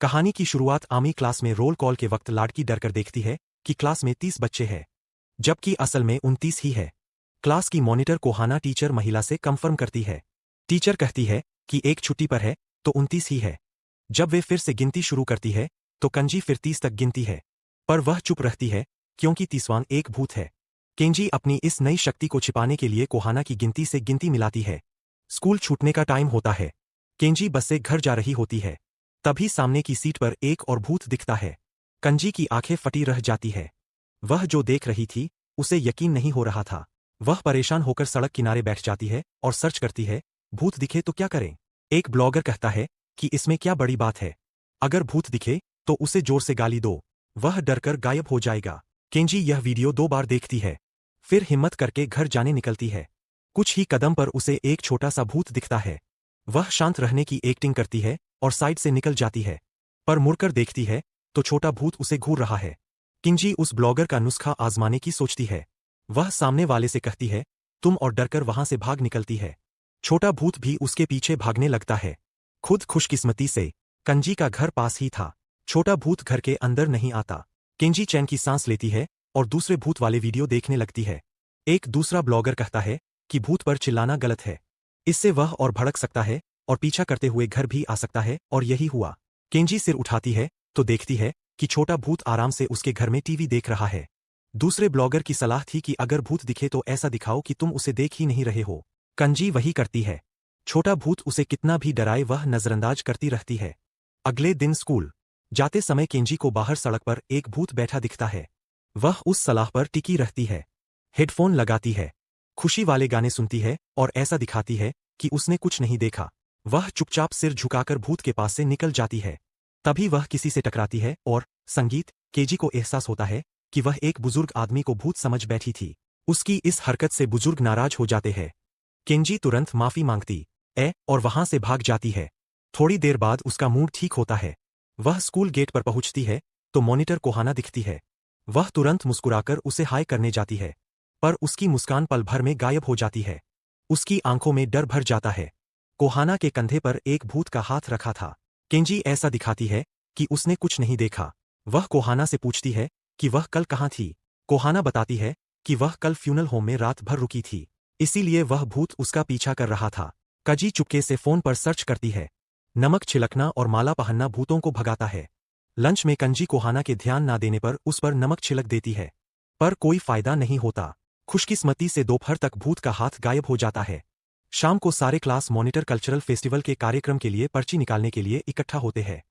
कहानी की शुरुआत आमी क्लास में रोल कॉल के वक्त लाड़की डरकर देखती है कि क्लास में 30 बच्चे हैं, जबकि असल में 29 ही है। क्लास की मॉनिटर कोहाना टीचर महिला से कंफर्म करती है। टीचर कहती है कि एक छुट्टी पर है तो 29 ही है। जब वे फिर से गिनती शुरू करती है तो कंजी फिर 30 तक गिनती है, पर वह चुप रहती है क्योंकि 30वां एक भूत है। केंजी अपनी इस नई शक्ति को छिपाने के लिए कोहाना की गिनती से गिनती मिलाती है। स्कूल छूटने का टाइम होता है। केंजी बस से घर जा रही होती है। तभी सामने की सीट पर एक और भूत दिखता है। कंजी की आंखें फटी रह जाती है। वह जो देख रही थी उसे यकीन नहीं हो रहा था। वह परेशान होकर सड़क किनारे बैठ जाती है और सर्च करती है, भूत दिखे तो क्या करें। एक ब्लॉगर कहता है कि इसमें क्या बड़ी बात है, अगर भूत दिखे तो उसे जोर से गाली दो, वह डरकर गायब हो जाएगा। केंजी यह वीडियो 2 बार देखती है, फिर हिम्मत करके घर जाने निकलती है। कुछ ही कदम पर उसे एक छोटा सा भूत दिखता है। वह शांत रहने की एक्टिंग करती है और साइड से निकल जाती है, पर मुड़कर देखती है तो छोटा भूत उसे घूर रहा है। किंजी उस ब्लॉगर का नुस्खा आजमाने की सोचती है। वह सामने वाले से कहती है तुम, और डरकर वहां से भाग निकलती है। छोटा भूत भी उसके पीछे भागने लगता है। खुद खुशकिस्मती से कंजी का घर पास ही था। छोटा भूत घर के अंदर नहीं आता। किंजी चैन की सांस लेती है और दूसरे भूत वाले वीडियो देखने लगती है। एक दूसरा ब्लॉगर कहता है कि भूत पर चिल्लाना गलत है, इससे वह और भड़क सकता है और पीछा करते हुए घर भी आ सकता है, और यही हुआ। केंजी सिर उठाती है तो देखती है कि छोटा भूत आराम से उसके घर में टीवी देख रहा है। दूसरे ब्लॉगर की सलाह थी कि अगर भूत दिखे तो ऐसा दिखाओ कि तुम उसे देख ही नहीं रहे हो। कंजी वही करती है। छोटा भूत उसे कितना भी डराए वह नजरअंदाज करती रहती है। अगले दिन स्कूल जाते समय केंजी को बाहर सड़क पर एक भूत बैठा दिखता है। वह उस सलाह पर टिकी रहती है। हेडफोन लगाती है, खुशी वाले गाने सुनती है और ऐसा दिखाती है कि उसने कुछ नहीं देखा। वह चुपचाप सिर झुकाकर भूत के पास से निकल जाती है। तभी वह किसी से टकराती है और संगीत केंजी को एहसास होता है कि वह एक बुजुर्ग आदमी को भूत समझ बैठी थी। उसकी इस हरकत से बुजुर्ग नाराज हो जाते हैं। केंजी तुरंत माफी मांगती और वहां से भाग जाती है। थोड़ी देर बाद उसका मूड ठीक होता है। वह स्कूल गेट पर पहुंचती है तो मॉनिटर कोहाना दिखती है। वह तुरंत मुस्कुराकर उसे हाय करने जाती है, पर उसकी मुस्कान पल भर में गायब हो जाती है। उसकी आंखों में डर भर जाता है। कोहाना के कंधे पर एक भूत का हाथ रखा था। केंजी ऐसा दिखाती है कि उसने कुछ नहीं देखा। वह कोहाना से पूछती है कि वह कल कहाँ थी। कोहाना बताती है कि वह कल फ्यूनल होम में रात भर रुकी थी, इसीलिए वह भूत उसका पीछा कर रहा था। कंजी चुपके से फोन पर सर्च करती है। नमक छिड़कना और माला पहनना भूतों को भगाता है। लंच में कंजी कोहाना के ध्यान ना देने पर उस पर नमक छिड़क देती है, पर कोई फायदा नहीं होता। खुशकिस्मती से दोपहर तक भूत का हाथ गायब हो जाता है। शाम को सारे क्लास मॉनिटर कल्चरल फेस्टिवल के कार्यक्रम के लिए पर्ची निकालने के लिए इकट्ठा होते हैं।